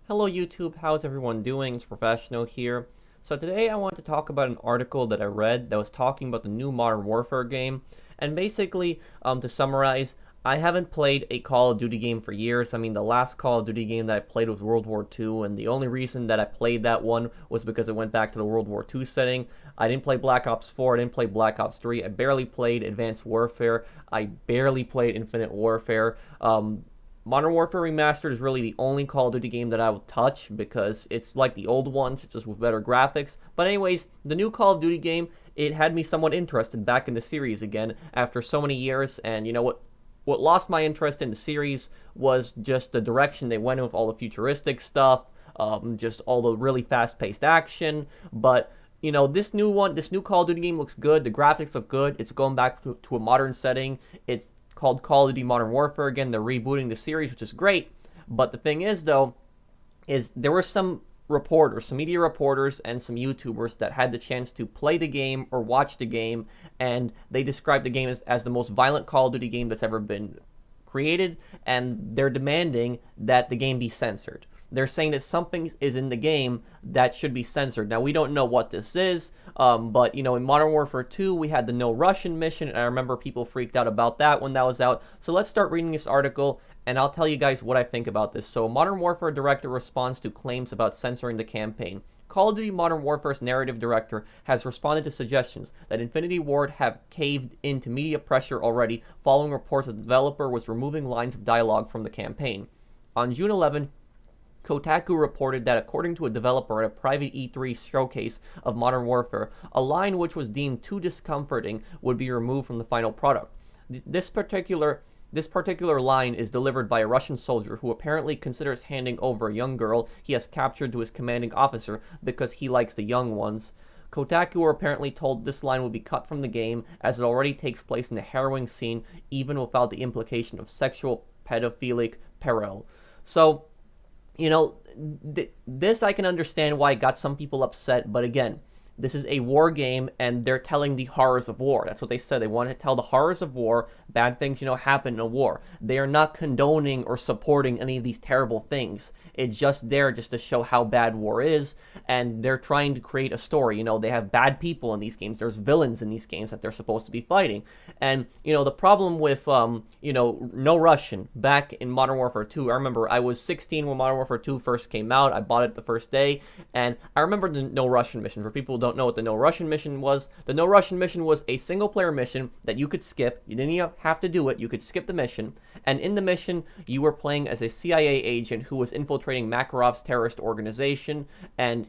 Hello YouTube, how's everyone doing? It's Professional here. So today I want to talk about an article that I read that was talking about the new Modern Warfare game. And basically, to summarize, I haven't played a Call of Duty game for years. I mean, the last Call of Duty game that I played was World War II, and the only reason that I played that one was because it went back to the World War II setting. I didn't play Black Ops 4, I didn't play Black Ops 3, I barely played Advanced Warfare, I barely played Infinite Warfare. Modern Warfare Remastered is really the only Call of Duty game that I will touch because it's like the old ones, it's just with better graphics. But anyways, the new Call of Duty game, it had me somewhat interested back in the series again after so many years. And you know what lost my interest in the series was just the direction they went with all the futuristic stuff, just all the really fast-paced action. But you know, this new Call of Duty game looks good. The graphics look good. It's going back to a modern setting. It's called Call of Duty Modern Warfare again. They're rebooting the series, which is great. But the thing is, though, is there were some reporters, some media reporters, and some YouTubers that had the chance to play the game or watch the game, and they described the game as the most violent Call of Duty game that's ever been created, and they're demanding that the game be censored. They're saying that something is in the game that should be censored. Now, we don't know what this is, but, you know, in Modern Warfare 2, we had the No Russian mission, and I remember people freaked out about that when that was out. So let's start reading this article, and I'll tell you guys what I think about this. So, Modern Warfare director responds to claims about censoring the campaign. Call of Duty Modern Warfare's narrative director has responded to suggestions that Infinity Ward have caved into media pressure already following reports that the developer was removing lines of dialogue from the campaign. On June 11th, Kotaku reported that according to a developer at a private E3 showcase of Modern Warfare, a line which was deemed too discomforting would be removed from the final product. This particular line is delivered by a Russian soldier who apparently considers handing over a young girl he has captured to his commanding officer because he likes the young ones. Kotaku were apparently told this line would be cut from the game as it already takes place in a harrowing scene even without the implication of sexual pedophilic peril. So, you know, this I can understand why it got some people upset, but again, this is a war game, and they're telling the horrors of war. That's what they said. They wanted to tell the horrors of war, bad things, you know, happen in a war. They are not condoning or supporting any of these terrible things. It's just there just to show how bad war is, and they're trying to create a story. You know, they have bad people in these games. There's villains in these games that they're supposed to be fighting. And, you know, the problem with, you know, No Russian back in Modern Warfare 2, I remember I was 16 when Modern Warfare 2 first came out. I bought it the first day, and I remember the No Russian mission. For people who don't know what the No Russian mission was, the No Russian mission was a single player mission that you could skip. You didn't even have to do it. You could skip the mission. And in the mission, you were playing as a CIA agent who was infiltrating Makarov's terrorist organization, and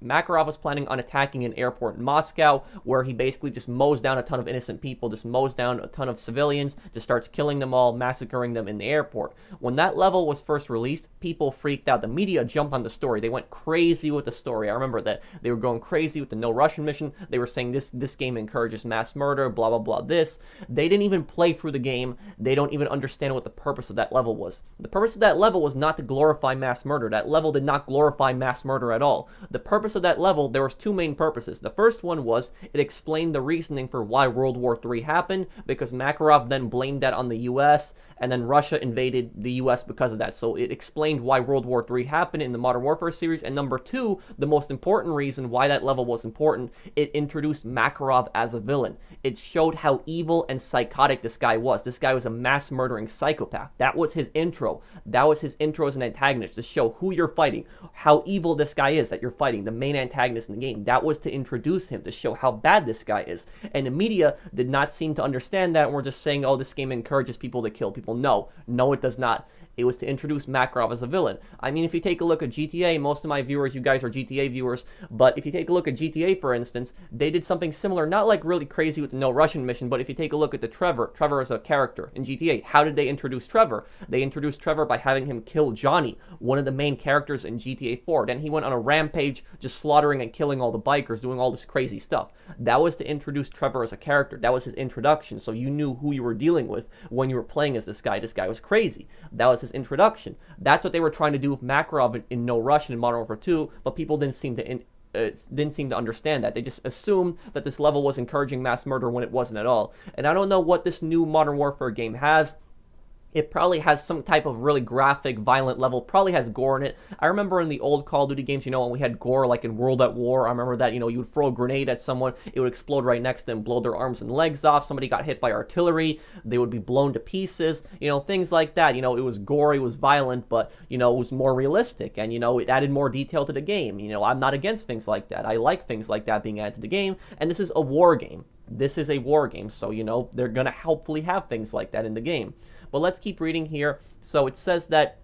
Makarov was planning on attacking an airport in Moscow, where he basically just mows down a ton of innocent people, just mows down a ton of civilians, just starts killing them all, massacring them in the airport. When that level was first released, people freaked out. The media jumped on the story. They went crazy with the story. I remember that. They were going crazy with the No Russian mission. They were saying this game encourages mass murder, blah, blah, blah, this. They didn't even play through the game. They don't even understand what the purpose of that level was. The purpose of that level was not to glorify mass murder. That level did not glorify mass murder at all. The purpose of that level, there was two main purposes. The first one was it explained the reasoning for why World War III happened, because Makarov then blamed that on the US, and then Russia invaded the US because of that. So it explained why World War III happened in the Modern Warfare series. And number two, the most important reason why that level was important, it introduced Makarov as a villain. It showed how evil and psychotic this guy was. This guy was a mass murdering psychopath. That was his intro. That was his intro as an antagonist, to show who you're fighting, how evil this guy is that you're fighting, the main antagonist in the game. That was to introduce him, to show how bad this guy is. And the media did not seem to understand that, and we're just saying, oh, this game encourages people to kill people. No, it does not. It was to introduce Makarov as a villain. I mean, if you take a look at GTA, most of my viewers, you guys are GTA viewers, but if you take a look at GTA, for instance, they did something similar, not like really crazy with the No Russian mission, but if you take a look at the Trevor as a character in GTA, how did they introduce Trevor? They introduced Trevor by having him kill Johnny, one of the main characters in GTA 4. Then he went on a rampage, just slaughtering and killing all the bikers, doing all this crazy stuff. That was to introduce Trevor as a character. That was his introduction, so you knew who you were dealing with when you were playing as this guy. This guy was crazy. That was his introduction. That's what they were trying to do with Makarov in No Russian in Modern Warfare 2, but people didn't seem to understand that. They just assumed that this level was encouraging mass murder when it wasn't at all. And I don't know what this new Modern Warfare game has. It probably has some type of really graphic, violent level, probably has gore in it. I remember in the old Call of Duty games, when we had gore like in World at War, I remember that, you would throw a grenade at someone, it would explode right next to them, blow their arms and legs off. Somebody got hit by artillery, they would be blown to pieces, things like that. It was gory, it was violent, but, it was more realistic, and, it added more detail to the game. I'm not against things like that. I like things like that being added to the game, and this is a war game. This is a war game, so, they're going to hopefully have things like that in the game. But let's keep reading here. So it says that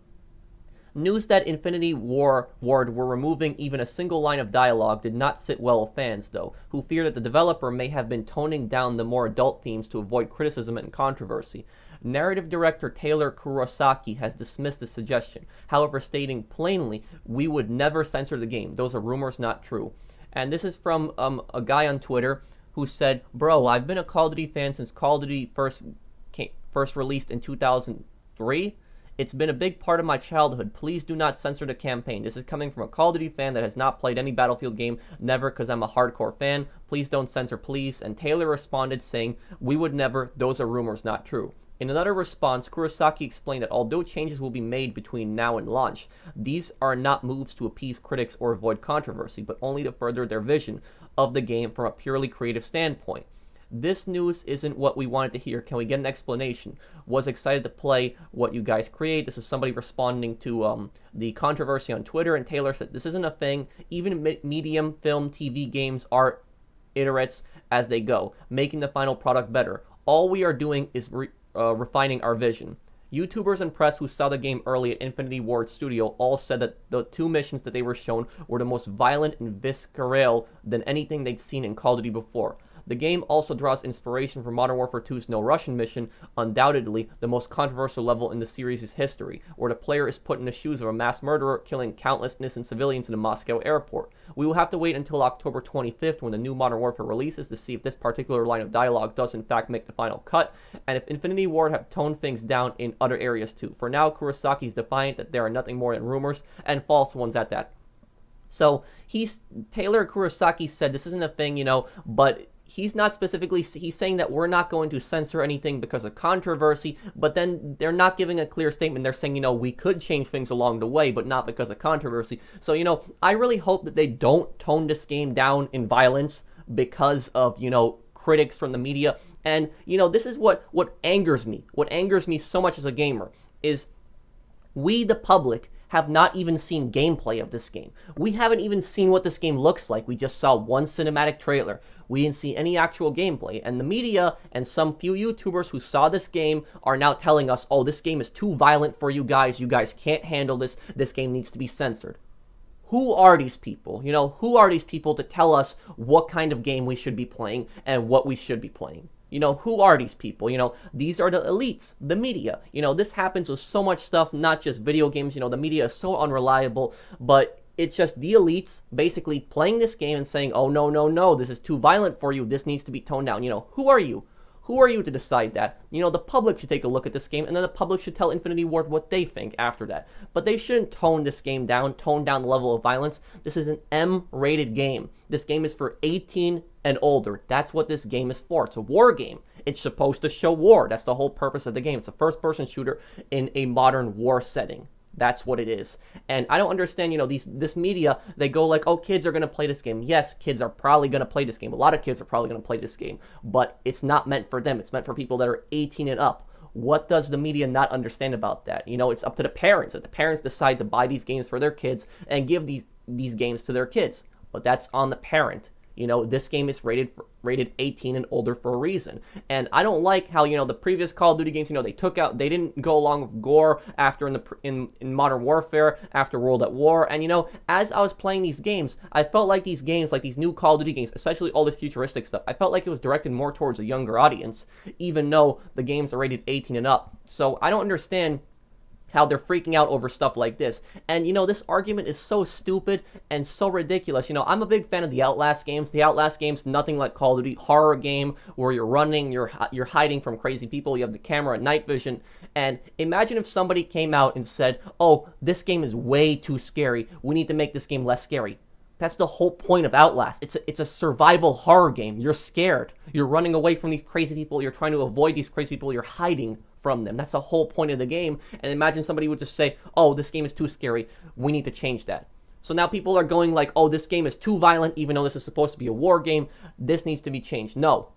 news that Infinity Ward were removing even a single line of dialogue did not sit well with fans, though, who fear that the developer may have been toning down the more adult themes to avoid criticism and controversy. Narrative director Taylor Kurosaki has dismissed the suggestion, however stating plainly, "We would never censor the game. Those are rumors, not true." And this is from a guy on Twitter who said, "Bro, I've been a Call of Duty fan since Call of Duty first released in 2003. It's been a big part of my childhood. Please do not censor the campaign. This is coming from a Call of Duty fan that has not played any Battlefield game, never, because I'm a hardcore fan. Please don't censor, please." And Taylor responded saying, "We would never. Those are rumors, not true." In another response, Kurosaki explained that although changes will be made between now and launch, these are not moves to appease critics or avoid controversy, but only to further their vision of the game from a purely creative standpoint. This news isn't what we wanted to hear. Can we get an explanation? Was excited to play what you guys create. This is somebody responding to the controversy on Twitter, and Taylor said, "This isn't a thing. Even medium film TV games are iterates as they go, making the final product better. All we are doing is refining our vision." YouTubers and press who saw the game early at Infinity Ward Studio all said that the two missions that they were shown were the most violent and visceral than anything they'd seen in Call of Duty before. The game also draws inspiration from Modern Warfare 2's No Russian mission, undoubtedly the most controversial level in the series' history, where the player is put in the shoes of a mass murderer killing countless innocent civilians in a Moscow airport. We will have to wait until October 25th when the new Modern Warfare releases to see if this particular line of dialogue does in fact make the final cut, and if Infinity Ward have toned things down in other areas too. For now, Kurosaki is defiant that there are nothing more than rumors, and false ones at that. So Taylor Kurosaki said this isn't a thing, but he's not specifically, he's saying that we're not going to censor anything because of controversy, but then they're not giving a clear statement. They're saying, we could change things along the way, but not because of controversy. So, I really hope that they don't tone this game down in violence because of, critics from the media. And, this is what angers me. What angers me so much as a gamer is we, the public, have not even seen gameplay of this game. We haven't even seen what this game looks like. We just saw one cinematic trailer. We didn't see any actual gameplay. And the media and some few YouTubers who saw this game are now telling us, oh, this game is too violent for you guys. You guys can't handle this. This game needs to be censored. Who are these people? Who are these people to tell us what kind of game we should be playing and what we should be playing? Who are these people? These are the elites, the media. This happens with so much stuff, not just video games. The media is so unreliable, but it's just the elites basically playing this game and saying, oh, no, no, no, this is too violent for you. This needs to be toned down. Who are you? Who are you to decide that? The public should take a look at this game, and then the public should tell Infinity Ward what they think after that. But they shouldn't tone this game down, tone down the level of violence. This is an M-rated game. This game is for 18 and older. That's what this game is for. It's a war game. It's supposed to show war. That's the whole purpose of the game. It's a first-person shooter in a modern war setting. That's what it is. And I don't understand, this media, they go like, oh, kids are going to play this game. Yes, kids are probably going to play this game. A lot of kids are probably going to play this game. But it's not meant for them. It's meant for people that are 18 and up. What does the media not understand about that? It's up to the parents. If the parents decide to buy these games for their kids and give these games to their kids. But that's on the parent. This game is rated 18 and older for a reason. And I don't like how, the previous Call of Duty games, they didn't go along with gore after in Modern Warfare, after World at War. And, as I was playing these games, I felt like these games, like these new Call of Duty games, especially all this futuristic stuff, I felt like it was directed more towards a younger audience, even though the games are rated 18 and up. So I don't understand how they're freaking out over stuff like this. And, this argument is so stupid and so ridiculous. I'm a big fan of the Outlast games. The Outlast games, nothing like Call of Duty, horror game where you're running, you're hiding from crazy people, you have the camera and night vision. And imagine if somebody came out and said, oh, this game is way too scary. We need to make this game less scary. That's the whole point of Outlast. It's a survival horror game. You're scared. You're running away from these crazy people. You're trying to avoid these crazy people. You're hiding from them. That's the whole point of the game. And imagine somebody would just say, oh, this game is too scary. We need to change that. So now people are going like, oh, this game is too violent, even though this is supposed to be a war game. This needs to be changed. No.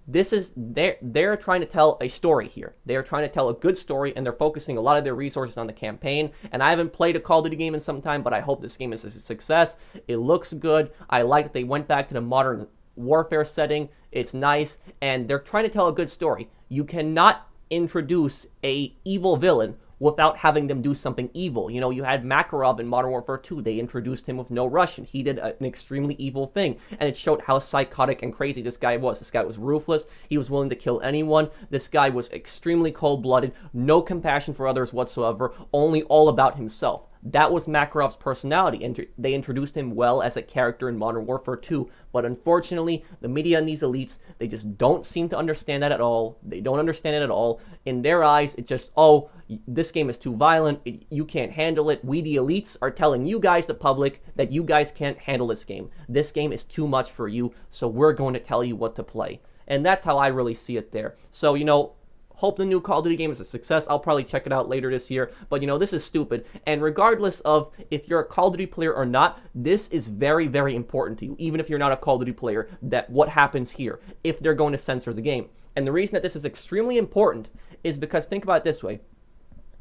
This is, they're trying to tell a story here. They're trying to tell a good story, and they're focusing a lot of their resources on the campaign. And I haven't played a Call of Duty game in some time, but I hope this game is a success. It looks good. I like that they went back to the modern warfare setting. It's nice, and they're trying to tell a good story. You cannot introduce a evil villain without having them do something evil. You know, you had Makarov in Modern Warfare 2. They introduced him with no Russian. He did an extremely evil thing, and it showed how psychotic and crazy this guy was. This guy was ruthless. He was willing to kill anyone. This guy was extremely cold-blooded, no compassion for others whatsoever, only all about himself. That was Makarov's personality, and they introduced him well as a character in Modern Warfare 2. But unfortunately, the media and these elites, they just don't seem to understand that at all. They don't understand it at all. In their eyes, it's just, oh, this game is too violent. You can't handle it. We, the elites, are telling you guys, the public, that you guys can't handle this game. This game is too much for you, so we're going to tell you what to play. And that's how I really see it there. So, you know, hope the new Call of Duty game is a success. I'll probably check it out later this year. But, you know, this is stupid. And regardless of if you're a Call of Duty player or not, this is very, very important to you. Even if you're not a Call of Duty player, that what happens here, if they're going to censor the game. And the reason that this is extremely important is because, think about it this way.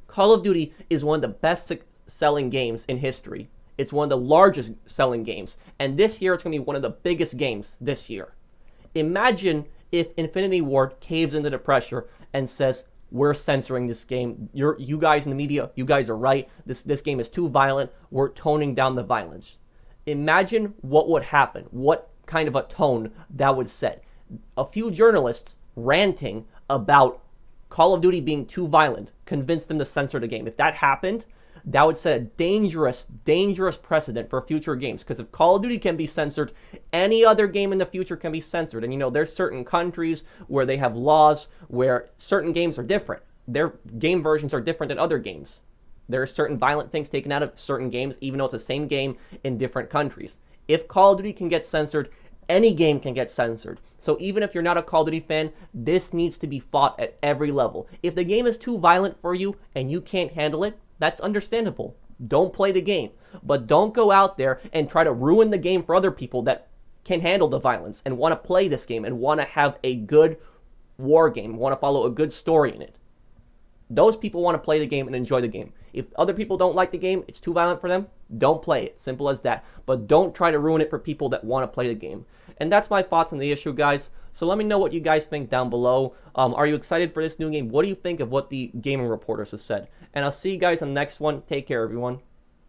Call of Duty is one of the best selling games in history. It's one of the largest selling games. And this year, it's going to be one of the biggest games this year. Imagine if Infinity Ward caves into the pressure and says, we're censoring this game. You guys in the media, you guys are right. This game is too violent. We're toning down the violence. Imagine what would happen, what kind of a tone that would set. A few journalists ranting about Call of Duty being too violent convinced them to censor the game. If that happened, that would set a dangerous, dangerous precedent for future games. Because if Call of Duty can be censored, any other game in the future can be censored. And, you know, there's certain countries where they have laws where certain games are different. Their game versions are different than other games. There are certain violent things taken out of certain games, even though it's the same game in different countries. If Call of Duty can get censored, any game can get censored. So even if you're not a Call of Duty fan, this needs to be fought at every level. If the game is too violent for you and you can't handle it, that's understandable. Don't play the game. But don't go out there and try to ruin the game for other people that can handle the violence and want to play this game and want to have a good war game, want to follow a good story in it. Those people want to play the game and enjoy the game. If other people don't like the game, it's too violent for them, don't play it. Simple as that. But don't try to ruin it for people that want to play the game. And that's my thoughts on the issue, guys. So let me know what you guys think down below. Are you excited for this new game? What do you think of what the Gaming Reporters have said? And I'll see you guys on the next one. Take care, everyone.